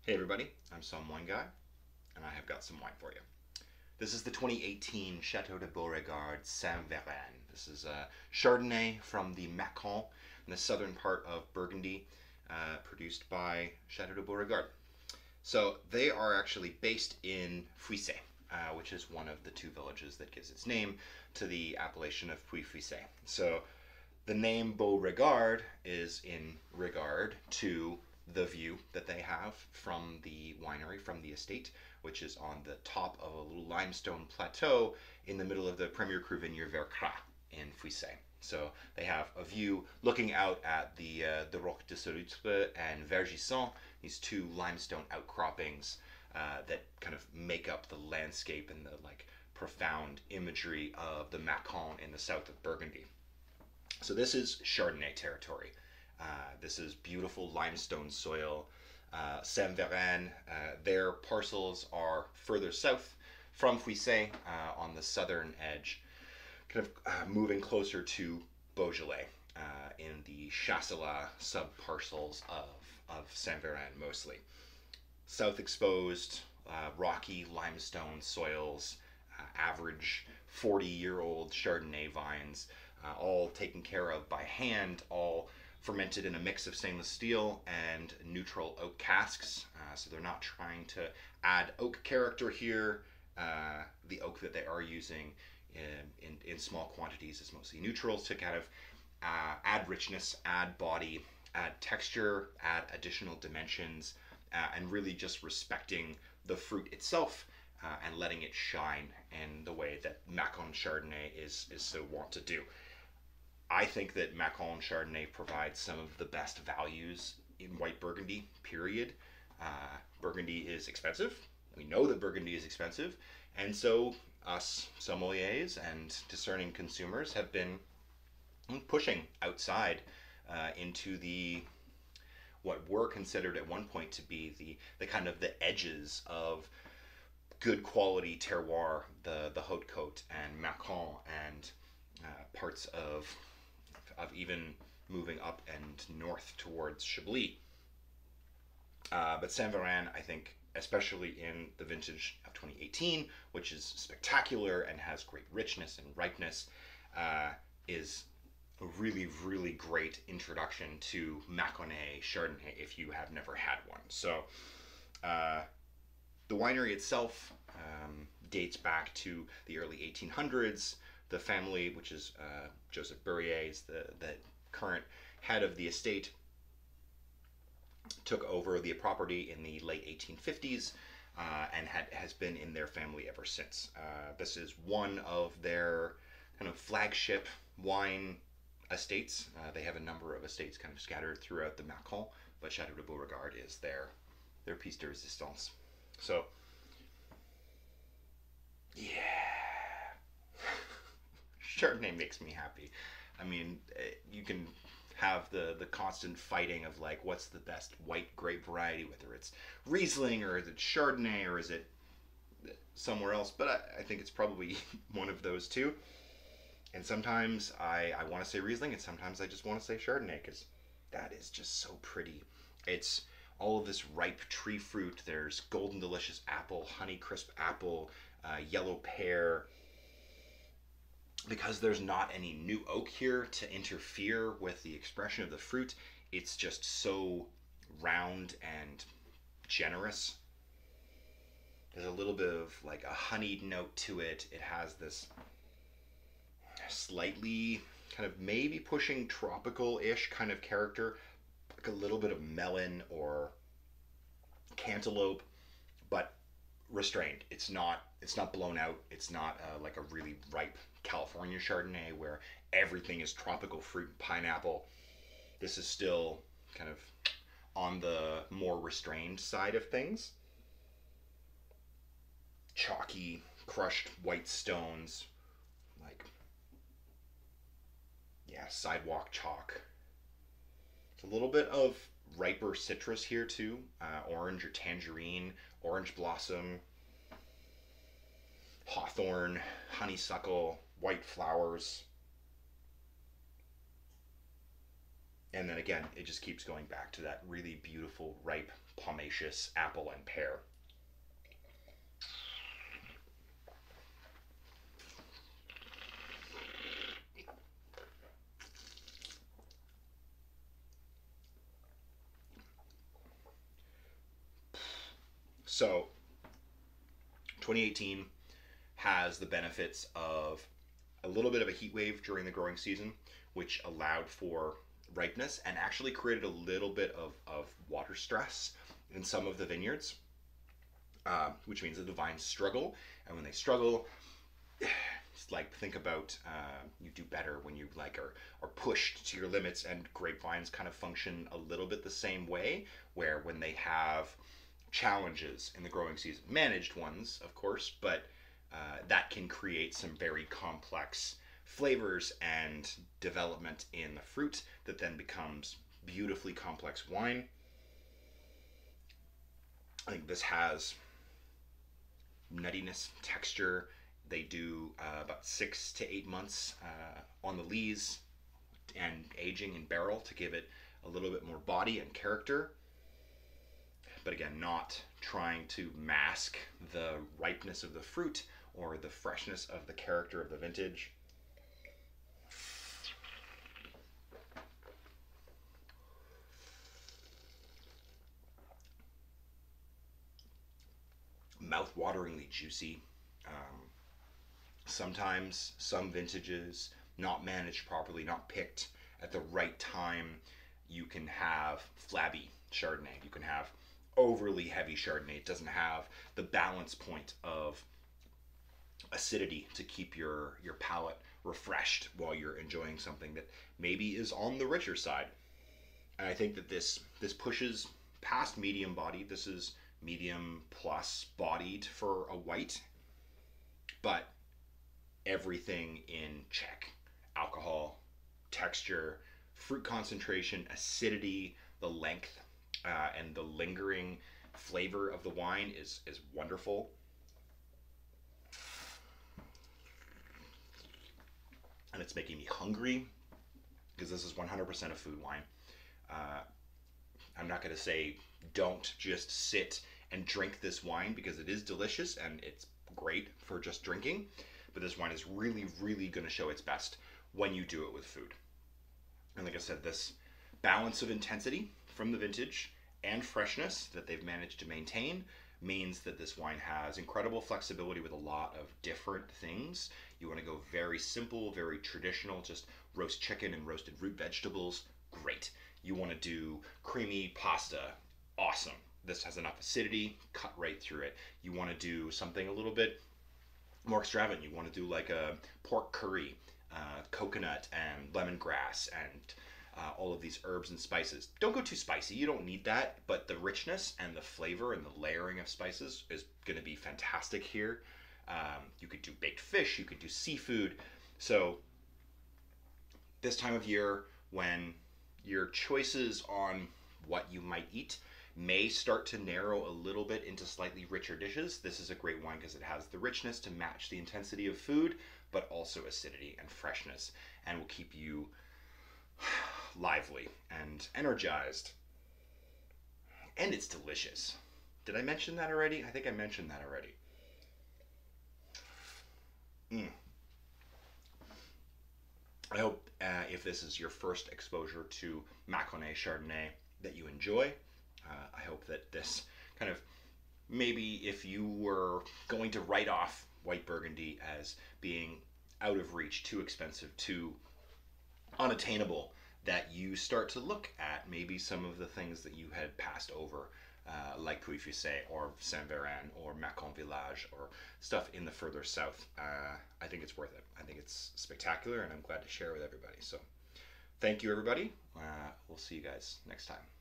Hey everybody, I'm Somm Wine Guy, and I have got some wine for you. This is the 2018 Château de Beauregard Saint-Véran. This is a Chardonnay from the Mâcon in the southern part of Burgundy, produced by Château de Beauregard. So they are actually based in Fuissé, which is one of the two villages that gives its name to the appellation of Puy-Fuissé. So the name Beauregard is in regard to the view that they have from the winery, from the estate, which is on the top of a little limestone plateau in the middle of the Premier Cru vineyard Vercras in Fuissé. So they have a view looking out at the Roc de Salutre and Vergisson, these two limestone outcroppings that kind of make up the landscape and the profound imagery of the Mâcon in the south of Burgundy. So this is Chardonnay territory. This is beautiful limestone soil. Saint-Véran, their parcels are further south from Fuissé on the southern edge, kind of moving closer to Beaujolais in the Chasselas subparcels of Saint-Véran mostly. South exposed, rocky limestone soils, average 40-year-old Chardonnay vines, all taken care of by hand, all fermented in a mix of stainless steel and neutral oak casks. So they're not trying to add oak character here. The oak that they are using in small quantities is mostly neutral to kind of add richness, add body, add texture, add additional dimensions, and really just respecting the fruit itself and letting it shine in the way that Mâcon Chardonnay is so wont to do. I think that Mâcon Chardonnay provides some of the best values in white Burgundy, period. Burgundy is expensive. We know that Burgundy is expensive. And so us sommeliers and discerning consumers have been pushing outside into what were considered at one point to be the kind of the edges of good quality terroir, the Haute-Côte and Mâcon and parts of even moving up and north towards Chablis. But Saint-Véran, I think, especially in the vintage of 2018, which is spectacular and has great richness and ripeness, is a really, really great introduction to Mâconnais Chardonnay if you have never had one. So the winery itself dates back to the early 1800s. The family, which is Joseph Bourrier, is the current head of the estate, took over the property in the late 1850s and has been in their family ever since. This is one of their kind of flagship wine estates. They have a number of estates kind of scattered throughout the Mâcon, but Château de Beauregard is their piece de résistance. So, yeah. Chardonnay makes me happy. I mean, you can have the constant fighting of like, what's the best white grape variety, whether it's Riesling or is it Chardonnay or is it somewhere else, but I think it's probably one of those two. And sometimes I want to say Riesling and sometimes I just want to say Chardonnay because that is just so pretty. It's all of this ripe tree fruit. There's golden delicious apple, honey crisp apple, yellow pear. Because there's not any new oak here to interfere with the expression of the fruit, it's just so round and generous. There's a little bit of like a honeyed note to it. It has this slightly kind of maybe pushing tropical-ish kind of character, like a little bit of melon or cantaloupe, but restrained. It's not blown out. It's not like a really ripe California Chardonnay where everything is tropical fruit, pineapple. This is still kind of on the more restrained side of things. Chalky, crushed white stones, like, yeah, sidewalk chalk. It's a little bit of riper citrus here too, orange or tangerine, orange blossom, hawthorn, honeysuckle, white flowers. And then again, it just keeps going back to that really beautiful, ripe, pomaceous apple and pear. So 2018 has the benefits of a little bit of a heat wave during the growing season, which allowed for ripeness and actually created a little bit of water stress in some of the vineyards, which means that the vines struggle. And when they struggle, it's like think about you do better when you like are pushed to your limits, and grapevines kind of function a little bit the same way, where when they have challenges in the growing season, managed ones, of course, but that can create some very complex flavors and development in the fruit that then becomes beautifully complex wine. I think this has nuttiness, texture. They do about 6 to 8 months on the lees and aging in barrel to give it a little bit more body and character. But again, not trying to mask the ripeness of the fruit or the freshness of the character of the vintage. Mouth-wateringly juicy. Sometimes some vintages not managed properly, not picked at the right time, you can have flabby Chardonnay. You can have overly heavy Chardonnay. It doesn't have the balance point of acidity to keep your palate refreshed while you're enjoying something that maybe is on the richer side. And I think that this pushes past medium bodied. This is medium plus bodied for a white, but everything in check. Alcohol, texture, fruit concentration, acidity, the length, and the lingering flavor of the wine is wonderful. And it's making me hungry because this is 100% a food wine. I'm not going to say don't just sit and drink this wine, because it is delicious and it's great for just drinking, but this wine is really, really going to show its best when you do it with food. And like I said, this balance of intensity from the vintage and freshness that they've managed to maintain means that this wine has incredible flexibility with a lot of different things. You want to go very simple, very traditional, just roast chicken and roasted root vegetables, great. You want to do creamy pasta, awesome. This has enough acidity, cut right through it. You want to do something a little bit more extravagant. You want to do like a pork curry, coconut and lemongrass and all of these herbs and spices. Don't go too spicy, you don't need that, but the richness and the flavor and the layering of spices is going to be fantastic here. You could do baked fish, you could do seafood. So this time of year, when your choices on what you might eat may start to narrow a little bit into slightly richer dishes, this is a great wine because it has the richness to match the intensity of food, but also acidity and freshness, and will keep you lively and energized. And it's delicious. Did I mention that already? I think I mentioned that already. I hope if this is your first exposure to Mâconnais Chardonnay that you enjoy. I hope that this kind of, maybe if you were going to write off white Burgundy as being out of reach, too expensive, too unattainable, that you start to look at maybe some of the things that you had passed over, like Pouilly-Fuissé or Saint-Véran or Mâcon Village or stuff in the further south. I think it's worth it. I think it's spectacular, and I'm glad to share with everybody. So thank you, everybody. We'll see you guys next time.